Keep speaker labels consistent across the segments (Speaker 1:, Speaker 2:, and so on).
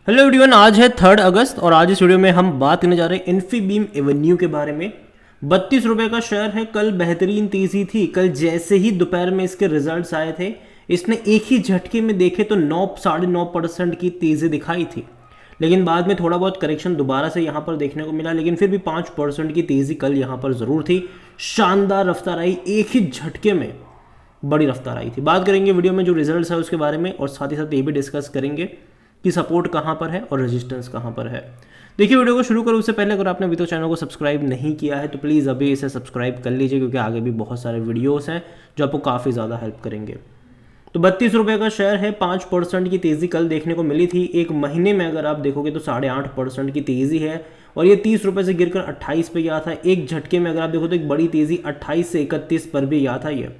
Speaker 1: Hello everyone, आज है 3 अगस्त और आज इस वीडियो में हम बात करने जा रहे हैं इन्फीबीम एवेन्यू के बारे में। 32 रुपये का शेयर है। कल बेहतरीन तेजी थी। कल जैसे ही दोपहर में इसके रिजल्ट्स आए थे, इसने एक ही झटके में देखे तो 9-9.5% की तेजी दिखाई थी, लेकिन बाद में थोड़ा बहुत करेक्शन दोबारा से यहाँ पर देखने को मिला, लेकिन फिर भी 5% की तेजी कल यहाँ पर ज़रूर थी। शानदार रफ्तार आई, एक ही झटके में बड़ी रफ्तार आई थी। बात करेंगे वीडियो में जो रिजल्ट्स है उसके बारे में, और साथ ही साथ ये भी डिस्कस करेंगे कि सपोर्ट कहाँ पर है और रेजिस्टेंस कहाँ पर है। देखिए, वीडियो को शुरू करो उससे पहले अगर आपने अभी तक चैनल को सब्सक्राइब नहीं किया है तो प्लीज़ अभी इसे सब्सक्राइब कर लीजिए, क्योंकि आगे भी बहुत सारे वीडियोस हैं जो आपको काफ़ी ज़्यादा हेल्प करेंगे। तो 32 रुपये का शेयर है। 5% की तेज़ी कल देखने को मिली थी। एक महीने में अगर आप देखोगे तो 8.5% की तेज़ी है, और ये 30 रुपये से गिरकर 28 पे गया था। एक झटके में अगर आप देखो तो एक बड़ी तेज़ी 28 से 31 पर भी गया था ये,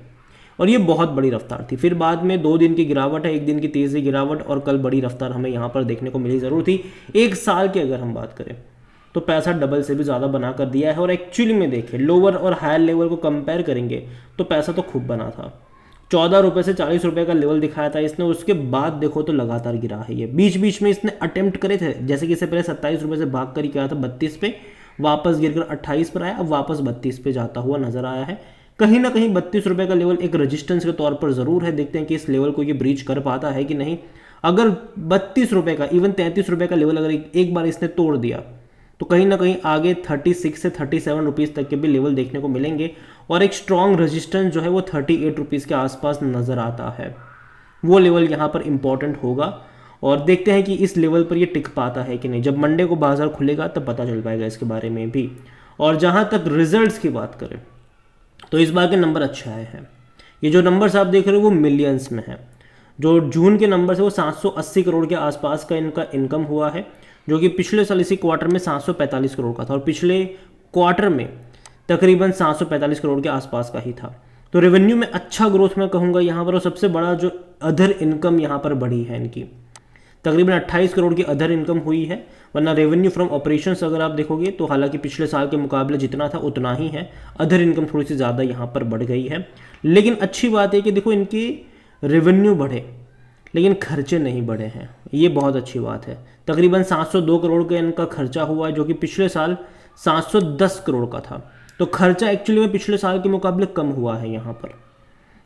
Speaker 1: और ये बहुत बड़ी रफ्तार थी। फिर बाद में 2 दिन की गिरावट है, एक दिन की तेज़ी गिरावट, और कल बड़ी रफ्तार हमें यहाँ पर देखने को मिली ज़रूर थी। एक साल की अगर हम बात करें तो पैसा डबल से भी ज़्यादा बना कर दिया है। और एक्चुअली में देखें, लोअर और हायर लेवल को कंपेयर करेंगे तो पैसा तो खूब बना था। 14 रुपये से 40 रुपये का लेवल दिखाया था इसने, उसके बाद देखो तो लगातार गिरा है ये। बीच बीच में इसने अटेम्प्ट करे थे, जैसे कि इससे पहले 27 रुपये से भाग कर ही किया था 32 पे, वापस गिरकर 28 पर आया, अब वापस 32 पे जाता हुआ नजर आया है। कहीं ना कहीं 32 रुपये का लेवल एक रेजिस्टेंस के तौर पर ज़रूर है। देखते हैं कि इस लेवल को ये ब्रीच कर पाता है कि नहीं। अगर 32 रुपये का, इवन 33 रुपये का लेवल अगर एक बार इसने तोड़ दिया तो कहीं ना कहीं आगे 36 से 37 रुपीज़ तक के भी लेवल देखने को मिलेंगे, और एक स्ट्रॉन्ग रेजिस्टेंस जो है वो 38 रुपीज़ के आसपास नज़र आता है। वो लेवल यहाँ पर इंपॉर्टेंट होगा, और देखते हैं कि इस लेवल पर ये टिक पाता है कि नहीं। जब मंडे को बाजार खुलेगा तब पता चल पाएगा इसके बारे में भी। और जहाँ तक रिजल्ट्स की बात करें तो इस बार के नंबर अच्छे आए हैं। ये जो नंबर्स आप देख रहे हो वो मिलियंस में है। जो जून के नंबर है वो 780 करोड़ के आसपास का इनका इनकम हुआ है, जो कि पिछले साल इसी क्वार्टर में 745 करोड़ का था, और पिछले क्वार्टर में तकरीबन 745 करोड़ के आसपास का ही था। तो रेवेन्यू में अच्छा ग्रोथ मैं कहूँगा यहाँ पर। और सबसे बड़ा जो अदर इनकम यहाँ पर बढ़ी है इनकी, तकरीबन 28 करोड़ की अदर इनकम हुई है। वरना रेवेन्यू फ्रॉम ऑपरेशंस अगर आप देखोगे तो हालांकि पिछले साल के मुकाबले जितना था उतना ही है, अदर इनकम थोड़ी सी ज़्यादा यहाँ पर बढ़ गई है। लेकिन अच्छी बात है कि देखो, इनकी रेवेन्यू बढ़े लेकिन खर्चे नहीं बढ़े हैं, ये बहुत अच्छी बात है। तकरीबन 702 करोड़ का इनका खर्चा हुआ है, जो कि पिछले साल 710 करोड़ का था। तो खर्चा एक्चुअली में पिछले साल के मुकाबले कम हुआ है यहाँ पर।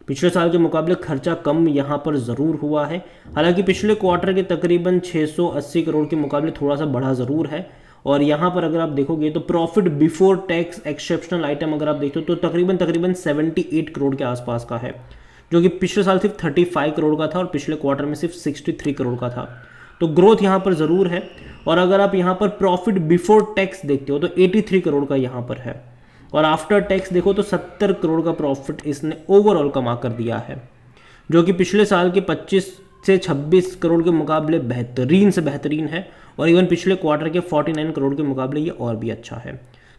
Speaker 1: पिछले साल के मुकाबले खर्चा कम यहाँ पर ज़रूर हुआ है। हालांकि पिछले क्वार्टर के तकरीबन 680 करोड़ के मुकाबले थोड़ा सा बढ़ा ज़रूर है। और यहाँ पर अगर आप देखोगे तो profit before tax exceptional item अगर आप देखते हो तो तकरीबन 78 करोड़ के आसपास का है, जो कि पिछले साल सिर्फ 35 करोड़ का था और पिछले क्वार्टर में सिर्फ 63 करोड़ का था। तो ग्रोथ यहाँ पर ज़रूर है। और अगर आप यहाँ पर प्रॉफिट बिफोर टैक्स देखते हो तो 83 करोड़ का यहाँ पर है, और आफ्टर टैक्स देखो तो 70 करोड़ का प्रॉफिट इसने ओवरऑल कमा कर दिया है, जो कि पिछले साल के 25 से 26 करोड़ के मुकाबले बेहतरीन से बेहतरीन है। और इवन पिछले क्वार्टर के 49 करोड़ के मुकाबले ये और भी अच्छा है।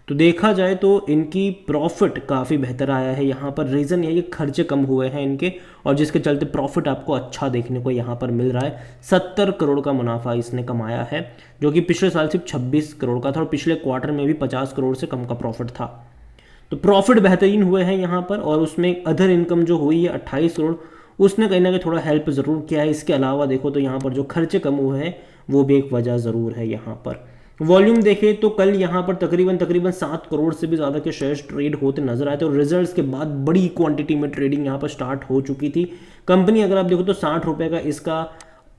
Speaker 1: तो देखा जाए तो इनकी प्रॉफिट काफ़ी बेहतर आया है यहाँ पर। रीज़न ये खर्चे कम हुए हैं इनके, और जिसके चलते प्रॉफिट आपको अच्छा देखने को यहाँ पर मिल रहा है। 70 करोड़ का मुनाफा इसने कमाया है, जो कि पिछले साल सिर्फ 26 करोड़ का था, और पिछले क्वार्टर में भी 50 करोड़ से कम का प्रॉफिट था। तो प्रॉफिट बेहतरीन हुए हैं यहाँ पर। और उसमें अदर इनकम जो हुई है 28 करोड़, उसने कहीं ना कहीं थोड़ा हेल्प ज़रूर किया है। इसके अलावा देखो तो यहाँ पर जो खर्चे कम हुए हैं वो भी एक वजह ज़रूर है यहाँ पर। वॉल्यूम देखें तो कल यहाँ पर तकरीबन 7 करोड़ से भी ज़्यादा के शेयर्स ट्रेड होते नजर आए थे, और रिजल्ट्स के बाद बड़ी क्वांटिटी में ट्रेडिंग यहाँ पर स्टार्ट हो चुकी थी। कंपनी अगर आप देखो तो 60 रुपये का इसका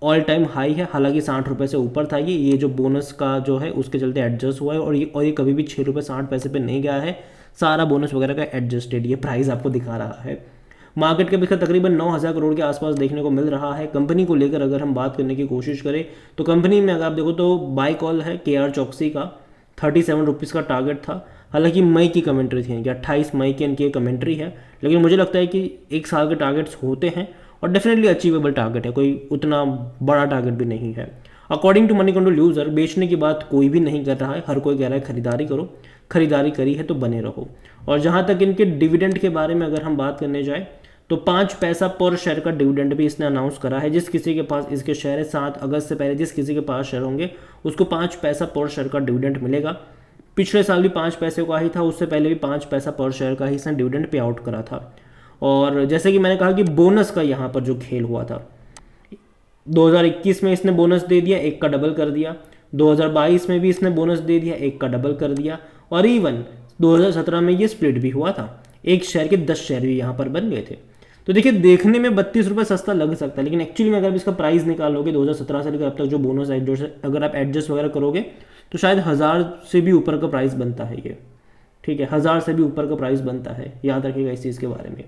Speaker 1: ऑल टाइम हाई है। हालांकि 60 रुपये से ऊपर था ये जो बोनस का जो है उसके चलते एडजस्ट हुआ है, और ये कभी भी 6 रुपये 60 पैसे पे नहीं गया है। सारा बोनस वगैरह का एडजस्टेड ये प्राइस आपको दिखा रहा है। मार्केट कैप इसका तकरीबन 9,000 करोड़ के आसपास देखने को मिल रहा है। कंपनी को लेकर अगर हम बात करने की कोशिश करें तो कंपनी में अगर आप देखो तो बाय कॉल है KR चौकसी का 37 रुपीज़ का टारगेट था। हालांकि मई की कमेंट्री थी इनकी, 28 मई की इनकी कमेंट्री है, लेकिन मुझे लगता है कि एक साल के टारगेट्स होते हैं और डेफिनेटली अचीवेबल टारगेट है, कोई उतना बड़ा टारगेट भी नहीं है। According to Moneycontrol user, बेचने की बात कोई भी नहीं कर रहा है, हर कोई कह रहा है खरीदारी करो, खरीदारी करी है तो बने रहो। और जहाँ तक इनके डिविडेंड के बारे में अगर हम बात करने जाए तो 5 पैसा पर शेयर का डिविडेंड भी इसने अनाउंस करा है। जिस किसी के पास इसके शेयर है 7 अगस्त से पहले जिस किसी के पास शेयर होंगे उसको 5 पैसा पर शेयर का डिविडेंड मिलेगा। पिछले साल भी 5 पैसे का ही था, उससे पहले भी 5 पैसा पर शेयर का ही इसने डिविडेंड पे आउट करा था। और जैसे कि मैंने कहा कि बोनस का यहाँ पर जो खेल हुआ था, 2021 में इसने बोनस दे दिया, 1 का डबल कर दिया। 2022 में भी इसने बोनस दे दिया, 1 का डबल कर दिया। और इवन 2017 में ये स्प्लिट भी हुआ था, एक शेयर के 10 शेयर भी यहाँ पर बन गए थे। तो देखिए, देखने में 32 रुपये सस्ता लग सकता है, लेकिन एक्चुअली में अगर आप इसका प्राइस निकालोगे 2017 से लेकर अब तक जो बोनस है, जो अगर आप एडजस्ट वगैरह करोगे तो शायद 1000 से भी ऊपर का प्राइस बनता है ये। ठीक है, 1000 से भी ऊपर का प्राइस बनता है, याद रखिएगा इस चीज़ के बारे में।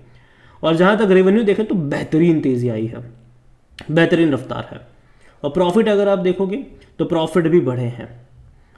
Speaker 1: और जहाँ तक रेवेन्यू देखें तो बेहतरीन तेज़ी आई है, बेहतरीन रफ्तार है। और प्रॉफिट अगर आप देखोगे तो प्रॉफिट भी बढ़े हैं,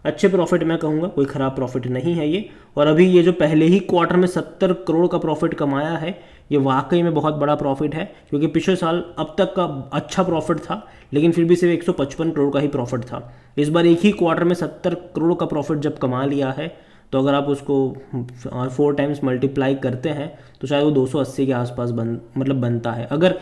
Speaker 1: अच्छे प्रॉफिट मैं कहूँगा, कोई ख़राब प्रॉफिट नहीं है ये। और अभी ये जो पहले ही क्वार्टर में 70 करोड़ का प्रॉफिट कमाया है, ये वाकई में बहुत बड़ा प्रॉफिट है, क्योंकि पिछले साल अब तक का अच्छा प्रॉफिट था, लेकिन फिर भी सिर्फ 155 करोड़ का ही प्रॉफिट था। इस बार एक ही क्वार्टर में 70 करोड़ का प्रॉफिट जब कमा लिया है, तो अगर आप उसको 4 टाइम्स मल्टीप्लाई करते हैं तो शायद वो 280 के आसपास बनता है, अगर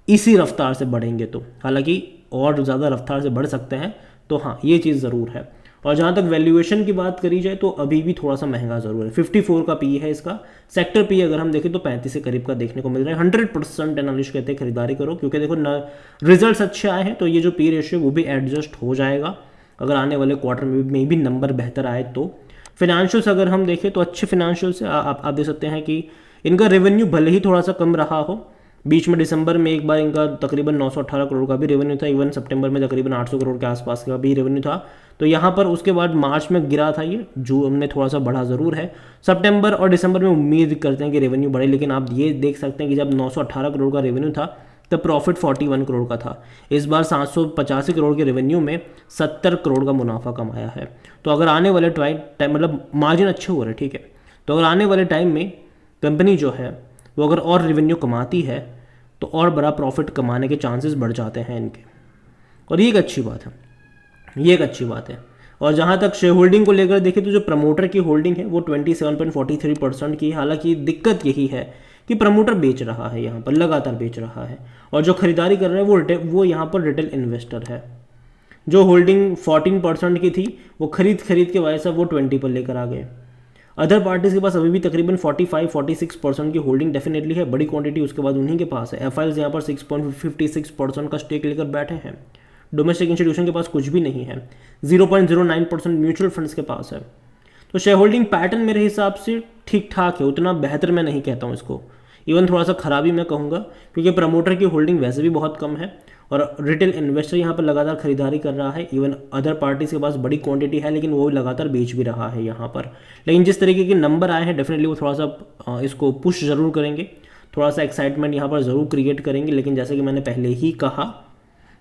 Speaker 1: इसी रफ्तार से बढ़ेंगे तो। हालांकि और ज़्यादा रफ्तार से बढ़ सकते हैं, तो हाँ ये चीज़ ज़रूर है। और जहाँ तक वैल्यूएशन की बात करी जाए तो अभी भी थोड़ा सा महंगा ज़रूर है। 54 का पी है इसका। सेक्टर पी अगर हम देखें तो 35 के करीब का देखने को मिल रहा है। 100% एनालिस्ट कहते हैं खरीदारी करो, क्योंकि देखो न रिजल्ट्स अच्छे आए हैं, तो ये जो पी रेशियो वो भी एडजस्ट हो जाएगा अगर आने वाले क्वार्टर में भी नंबर बेहतर आए तो। फिनेंशियल्स अगर हम देखें तो अच्छे फिनेंशियल्स आप देख सकते हैं कि इनका रेवेन्यू भले ही थोड़ा सा कम रहा हो, बीच में दिसंबर में एक बार इनका तकरीबन 918 करोड़ का भी रेवेन्यू था, इवन सितंबर में तकरीबन 800 करोड़ के आसपास का भी रेवेन्यू था। तो यहाँ पर उसके बाद मार्च में गिरा था ये, जून में थोड़ा सा बढ़ा ज़रूर है। सितंबर और दिसंबर में उम्मीद करते हैं कि रेवेन्यू बढ़े, लेकिन आप ये देख सकते हैं कि जब 918 करोड़ का रेवेन्यू था तब प्रॉफिट 41 करोड़ का था। इस बार 785 करोड़ के रेवेन्यू में 70 करोड़ का मुनाफा कमाया है। तो अगर आने वाले टाइम मतलब मार्जिन अच्छे हो रहे, ठीक है, तो अगर आने वाले टाइम में कंपनी जो है वो अगर और रेवेन्यू कमाती है तो और बड़ा प्रॉफिट कमाने के चांसेस बढ़ जाते हैं इनके, और ये एक अच्छी बात है, ये एक अच्छी बात है। और जहाँ तक शेयर होल्डिंग को लेकर देखें तो जो प्रमोटर की होल्डिंग है वो 27.43% की है। हालांकि दिक्कत यही है कि प्रमोटर बेच रहा है, यहाँ पर लगातार बेच रहा है, और जो खरीदारी कर रहे हैं वो यहाँ पर रिटेल इन्वेस्टर है। जो होल्डिंग 14% की थी वो खरीद के वजह से वो 20 पर लेकर आ गए। अदर पार्टीज के पास अभी भी तकरीबन 45-46% की होल्डिंग डेफिनेटली है, बड़ी क्वांटिटी उसके बाद उन्हीं के पास है। एफआईएल्स यहाँ पर 6.56% का स्टेक लेकर बैठे हैं। डोमेस्टिक इंस्टीट्यूशन के पास कुछ भी नहीं है, 0.09% म्यूचुअल फंड्स के पास है। तो शेयर होल्डिंग पैटर्न मेरे हिसाब से ठीक ठाक है, उतना बेहतर मैं नहीं कहता हूँ इसको, इवन थोड़ा सा खराबी मैं कहूँगा, क्योंकि प्रमोटर की होल्डिंग वैसे भी बहुत कम है और रिटेल इन्वेस्टर यहाँ पर लगातार खरीदारी कर रहा है। इवन अदर पार्टीज के पास बड़ी क्वांटिटी है, लेकिन वो लगातार बेच भी रहा है यहाँ पर। लेकिन जिस तरीके के नंबर आए हैं डेफिनेटली वो थोड़ा सा इसको पुश ज़रूर करेंगे, थोड़ा सा एक्साइटमेंट यहाँ पर ज़रूर क्रिएट करेंगे। लेकिन जैसे कि मैंने पहले ही कहा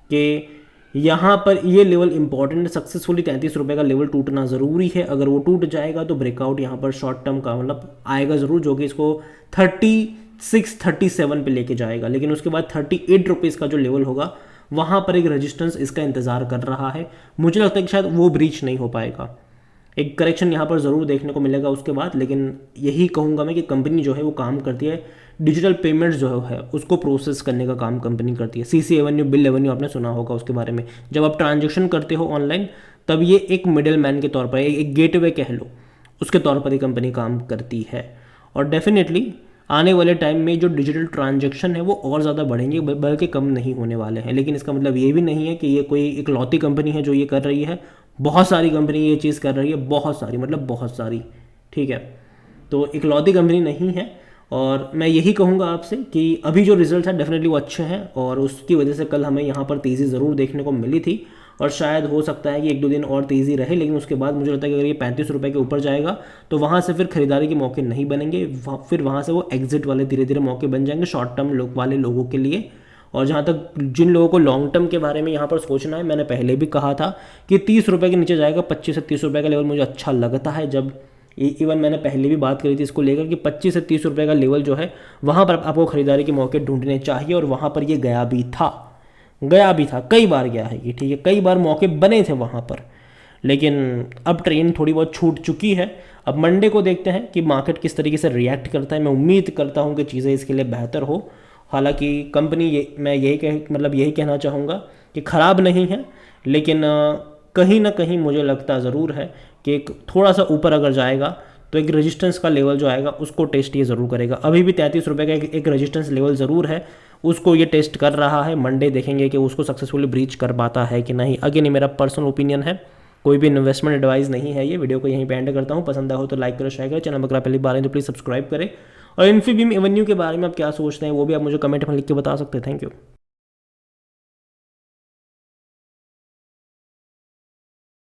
Speaker 1: कि यहाँ पर ये लेवल इंपॉर्टेंट, सक्सेसफुली 33 रुपये का लेवल टूटना ज़रूरी है। अगर वो टूट जाएगा तो ब्रेकआउट यहाँ पर शॉर्ट टर्म का मतलब आएगा ज़रूर, जो कि इसको 36-37 पे लेके जाएगा। लेकिन उसके बाद 38 रुपीज़ का जो लेवल होगा वहाँ पर एक रेजिस्टेंस इसका इंतज़ार कर रहा है। मुझे लगता है कि शायद वो ब्रीच नहीं हो पाएगा, एक करेक्शन यहाँ पर ज़रूर देखने को मिलेगा उसके बाद। लेकिन यही कहूँगा मैं कि कंपनी जो है वो काम करती है डिजिटल पेमेंट्स जो है उसको प्रोसेस करने का काम कंपनी करती है। सीसी एवेन्यू, बिल एवेन्यू आपने सुना होगा उसके बारे में। जब आप ट्रांजेक्शन करते हो ऑनलाइन तब ये एक मिडिल मैन के तौर पर, एक गेटवे कह लो, उसके तौर पर ये कंपनी काम करती है। और डेफिनेटली आने वाले टाइम में जो डिजिटल ट्रांजैक्शन है वो और ज़्यादा बढ़ेंगे, बल्कि कम नहीं होने वाले हैं। लेकिन इसका मतलब ये भी नहीं है कि ये कोई इकलौती कंपनी है जो ये कर रही है, बहुत सारी कंपनी ये चीज़ कर रही है, बहुत सारी, मतलब बहुत सारी, ठीक है। तो इकलौती कंपनी नहीं है। और मैं यही कहूँगा आपसे कि अभी जो रिजल्ट है डेफिनेटली वो अच्छे हैं, और उसकी वजह से कल हमें यहाँ पर तेज़ी ज़रूर देखने को मिली थी, और शायद हो सकता है कि 1-2 दिन और तेज़ी रहे। लेकिन उसके बाद मुझे लगता है कि अगर ये 35 रुपये के ऊपर जाएगा तो वहाँ से फिर खरीदारी के मौके नहीं बनेंगे, फिर वहाँ से वो एग्जिट वाले धीरे धीरे मौके बन जाएंगे शॉर्ट टर्म वाले लोगों के लिए। और जहाँ तक जिन लोगों को लॉन्ग टर्म के बारे में यहाँ पर सोचना है, मैंने पहले भी कहा था कि 30 रुपये के नीचे जाएगा, 25 से 30 रुपये का लेवल मुझे अच्छा लगता है। जब इवन मैंने पहले भी बात करी थी इसको लेकर कि 25 से 30 रुपये का लेवल जो है वहाँ पर आपको खरीदारी के मौके ढूंढने चाहिए, और वहाँ पर ये गया भी था, कई बार गया है ये, ठीक है, कई बार मौके बने थे वहाँ पर। लेकिन अब ट्रेन थोड़ी बहुत छूट चुकी है। अब मंडे को देखते हैं कि मार्केट किस तरीके से रिएक्ट करता है। मैं उम्मीद करता हूँ कि चीज़ें इसके लिए बेहतर हो। हालांकि कंपनी मैं यही कहना चाहूँगा कि ख़राब नहीं है, लेकिन कहीं ना कहीं मुझे लगता ज़रूर है कि एक थोड़ा सा ऊपर अगर जाएगा तो एक रेजिस्टेंस का लेवल जो आएगा उसको टेस्ट ये ज़रूर करेगा। अभी भी 33 रुपये का एक रेजिस्टेंस लेवल ज़रूर है, उसको ये टेस्ट कर रहा है। मंडे देखेंगे कि उसको सक्सेसफुली ब्रीच कर पाता है कि नहीं। अगेन ये मेरा पर्सनल ओपिनियन है, कोई भी इन्वेस्टमेंट एडवाइस नहीं है। ये वीडियो को यहीं पे एंड करता हूँ। पसंद आया हो तो लाइक करो, शेयर करो। चैनल पर पहली बार है तो प्लीज़ सब्सक्राइब करें। और इन्फीबीम एवेन्यू के बारे में आप क्या सोचते हैं वो भी आप मुझे कमेंट में लिख के बता सकते हैं। Thank you.